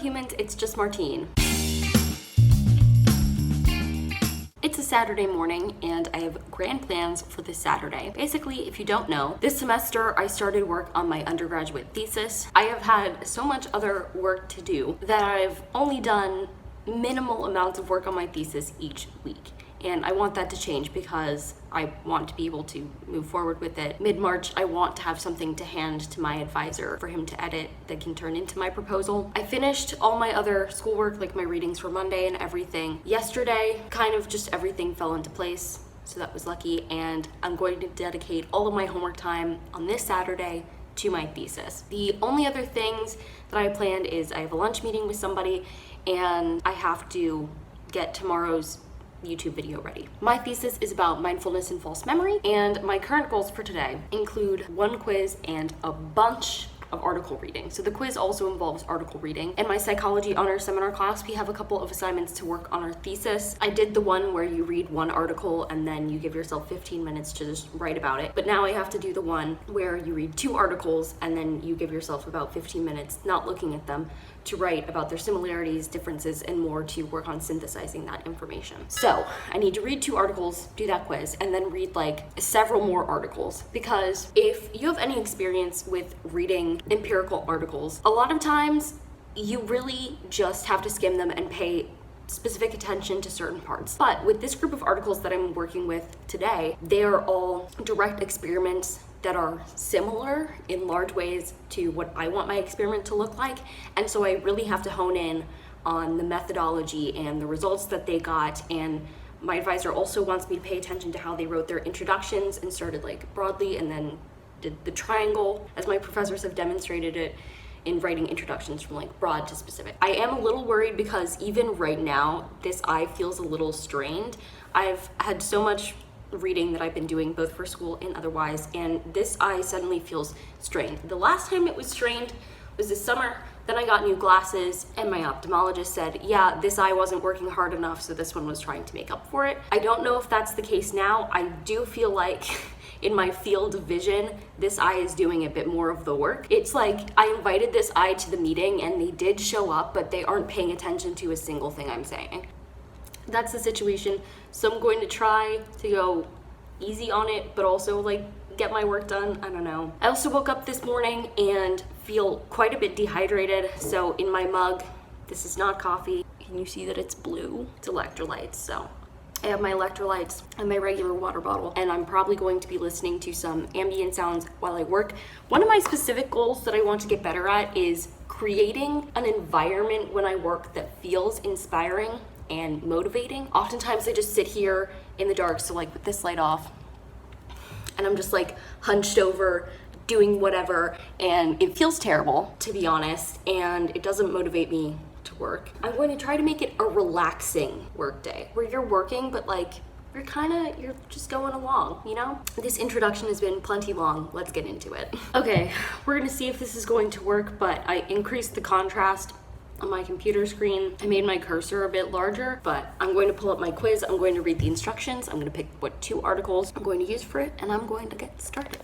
humans, it's just Martine. It's a Saturday morning and I have grand plans for this Saturday. Basically, if you don't know, this semester I started work on my undergraduate thesis. I have had so much other work to do that I've only done minimal amounts of work on my thesis each week. And I want that to change because I want to be able to move forward with it. Mid-March, I want to have something to hand to my advisor for him to edit that can turn into my proposal. I finished all my other schoolwork, like my readings for Monday and everything. Yesterday, kind of just everything fell into place, so that was lucky. And I'm going to dedicate all of my homework time on this Saturday to my thesis. The only other things that I planned is I have a lunch meeting with somebody and I have to get tomorrow's YouTube video ready. My thesis is about mindfulness and false memory, and my current goals for today include one quiz and a bunch of article reading. So the quiz also involves article reading. In my psychology honors seminar class, we have a couple of assignments to work on our thesis. I did the one where you read one article and then you give yourself 15 minutes to just write about it. But now I have to do the one where you read 2 articles and then you give yourself about 15 minutes, not looking at them, to write about their similarities, differences, and more to work on synthesizing that information. So I need to read 2 articles, do that quiz, and then read like several more articles. Because if you have any experience with reading empirical articles, a lot of times you really just have to skim them and pay specific attention to certain parts. But with this group of articles that I'm working with today, they are all direct experiments that are similar in large ways to what I want my experiment to look like. And so I really have to hone in on the methodology and the results that they got. And my advisor also wants me to pay attention to how they wrote their introductions and started like broadly and then did the triangle, as my professors have demonstrated it in writing introductions from like broad to specific. I am a little worried because even right now, this eye feels a little strained. I've had so much reading that I've been doing both for school and otherwise, and this eye suddenly feels strained. The last time it was strained was this summer. Then I got new glasses and my ophthalmologist said, yeah, this eye wasn't working hard enough, so this one was trying to make up for it. I don't know if that's the case now. I do feel like in my field of vision, this eye is doing a bit more of the work. It's like I invited this eye to the meeting and they did show up, but they aren't paying attention to a single thing I'm saying. That's the situation. So I'm going to try to go easy on it, but also like get my work done. I don't know. I also woke up this morning and feel quite a bit dehydrated. So in my mug, this is not coffee. Can you see that it's blue? It's electrolytes. So I have my electrolytes and my regular water bottle, and I'm probably going to be listening to some ambient sounds while I work. One of my specific goals that I want to get better at is creating an environment when I work that feels inspiring and motivating. Oftentimes I just sit here in the dark, so like with this light off, and I'm just like hunched over doing whatever, and it feels terrible, to be honest, and it doesn't motivate me to work. I'm going to try to make it a relaxing work day where you're working, but like you're just going along, you know? This introduction has been plenty long. Let's get into it. Okay, we're gonna see if this is going to work, but I increased the contrast on my computer screen. I made my cursor a bit larger, but I'm going to pull up my quiz. I'm going to read the instructions. I'm going to pick what 2 articles I'm going to use for it, and I'm going to get started.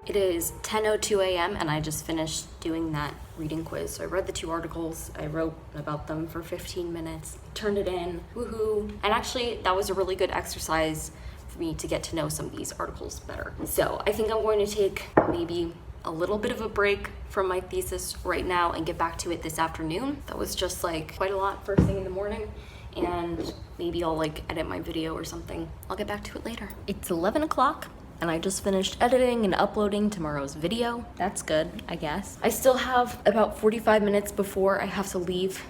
It is 10:02 a.m. and I just finished doing that reading quiz. So I read the 2 articles, I wrote about them for 15 minutes, turned it in, woohoo. And actually that was a really good exercise for me to get to know some of these articles better. So I think I'm going to take maybe a little bit of a break from my thesis right now and get back to it this afternoon. That was just like quite a lot first thing in the morning, and maybe I'll like edit my video or something. I'll get back to it later. It's 11 o'clock. And I just finished editing and uploading tomorrow's video. That's good, I guess. I still have about 45 minutes before I have to leave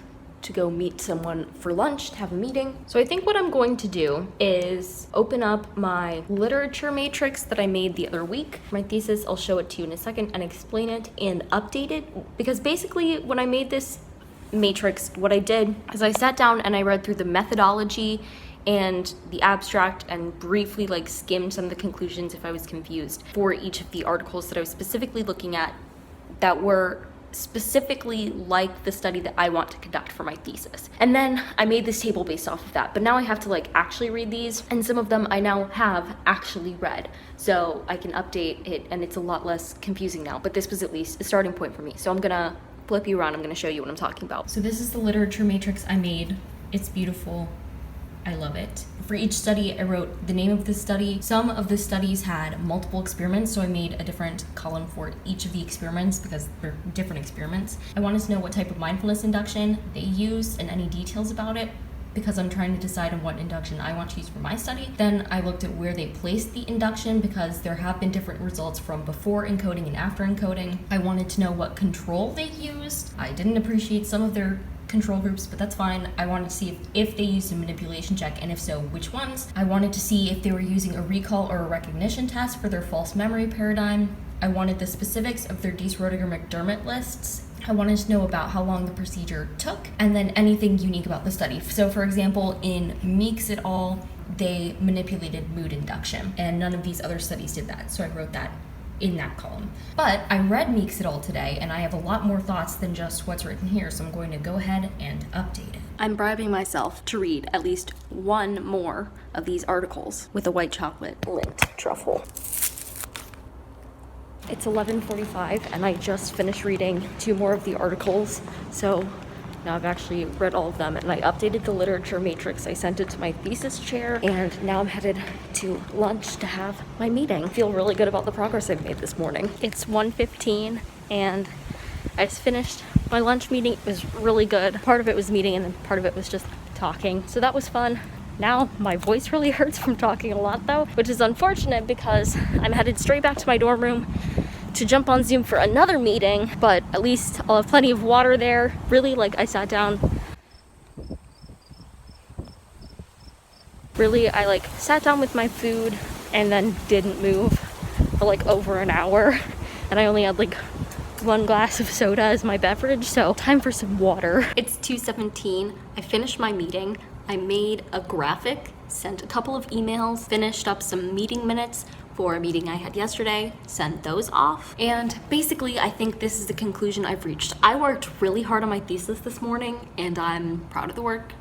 to go meet someone for lunch, to have a meeting. So I think what I'm going to do is open up my literature matrix that I made the other week. My thesis, I'll show it to you in a second and explain it and update it. Because basically when I made this matrix, what I did is I sat down and I read through the methodology and the abstract and briefly like skimmed some of the conclusions if I was confused for each of the articles that I was specifically looking at that were specifically like the study that I want to conduct for my thesis. And then I made this table based off of that, but now I have to like actually read these, and some of them I now have actually read, so I can update it and it's a lot less confusing now, but this was at least a starting point for me. So I'm gonna flip you around, I'm gonna show you what I'm talking about. So this is the literature matrix I made. It's beautiful. I love it. For each study, I wrote the name of the study. Some of the studies had multiple experiments, so I made a different column for each of the experiments because they're different experiments. I wanted to know what type of mindfulness induction they used and any details about it, because I'm trying to decide on what induction I want to use for my study. Then I looked at where they placed the induction because there have been different results from before encoding and after encoding. I wanted to know what control they used. I didn't appreciate some of their control groups, but that's fine. I wanted to see if they used a manipulation check, and if so, which ones. I wanted to see if they were using a recall or a recognition test for their false memory paradigm. I wanted the specifics of their Diess-Roediger-McDermott lists. I wanted to know about how long the procedure took, and then anything unique about the study. So for example, in Meeks et al., they manipulated mood induction, and none of these other studies did that, so I wrote that in that column. But I read Meeks et al. Today, and I have a lot more thoughts than just what's written here, so I'm going to go ahead and update it. I'm bribing myself to read at least one more of these articles with a white chocolate lint truffle. It's 11:45 and I just finished reading 2 more of the articles, so now I've actually read all of them, and I updated the literature matrix. I sent it to my thesis chair, and now I'm headed to lunch to have my meeting. I feel really good about the progress I've made this morning. It's 1:15 and I just finished my lunch meeting. It was really good. Part of it was meeting and then part of it was just talking, so that was fun. Now my voice really hurts from talking a lot though, which is unfortunate because I'm headed straight back to my dorm room to jump on Zoom for another meeting, but at least I'll have plenty of water there. Really, like, I sat down. Really, I like sat down with my food and then didn't move for like over an hour, and I only had like 1 glass of soda as my beverage, so time for some water. It's 2:17. I finished my meeting. I made a graphic, sent a couple of emails, finished up some meeting minutes for a meeting I had yesterday, sent those off, and basically I think this is the conclusion I've reached. I worked really hard on my thesis this morning, and I'm proud of the work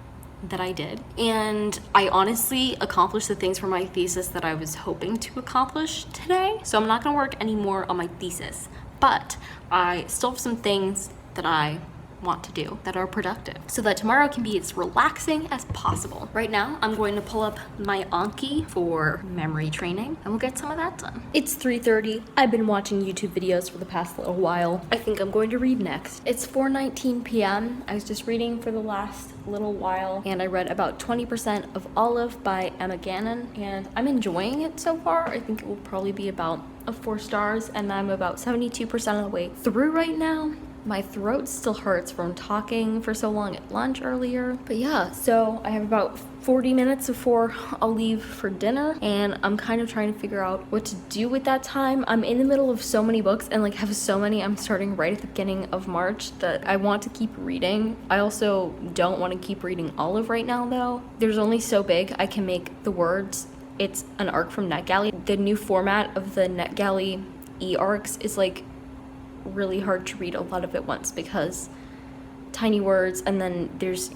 that I did, and I honestly accomplished the things for my thesis that I was hoping to accomplish today, so I'm not gonna work anymore on my thesis, but I still have some things that I want to do that are productive so that tomorrow can be as relaxing as possible. Right now, I'm going to pull up my Anki for memory training and we'll get some of that done. It's 3:30. I've been watching YouTube videos for the past little while. I think I'm going to read next. It's 4:19 p.m. I was just reading for the last little while and I read about 20% of Olive by Emma Gannon, and I'm enjoying it so far. I think it will probably be about 4 stars, and I'm about 72% of the way through right now. My throat still hurts from talking for so long at lunch earlier. But yeah, so I have about 40 minutes before I'll leave for dinner, and I'm kind of trying to figure out what to do with that time. I'm in the middle of so many books and like have so many I'm starting right at the beginning of March that I want to keep reading. I also don't want to keep reading Olive right now though. There's only so big I can make the words. It's an arc from NetGalley. The new format of the NetGalley e-arcs is like really hard to read a lot of at once because tiny words, and then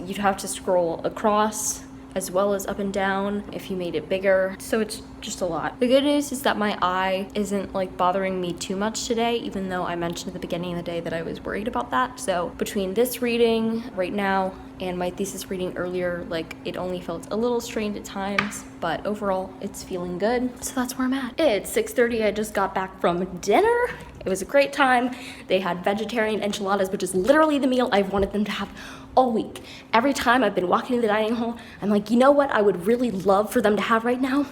you'd have to scroll across as well as up and down if you made it bigger, so it's just a lot. The good news is that my eye isn't like bothering me too much today, even though I mentioned at the beginning of the day that I was worried about that. So between this reading right now and my thesis reading earlier, like it only felt a little strained at times, but overall it's feeling good. So that's where I'm at. It's 6:30. I just got back from dinner. It was a great time. They had vegetarian enchiladas, which is literally the meal I've wanted them to have all week. Every time I've been walking in the dining hall, I'm like, you know what I would really love for them to have right now?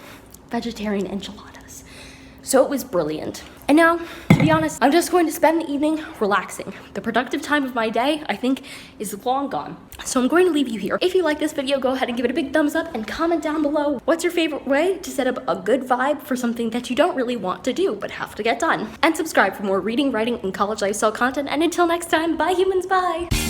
Vegetarian enchiladas. So it was brilliant. And now, to be honest, I'm just going to spend the evening relaxing. The productive time of my day, I think, is long gone. So I'm going to leave you here. If you like this video, go ahead and give it a big thumbs up and comment down below what's your favorite way to set up a good vibe for something that you don't really want to do but have to get done. And subscribe for more reading, writing, and college lifestyle content. And until next time, bye humans, bye!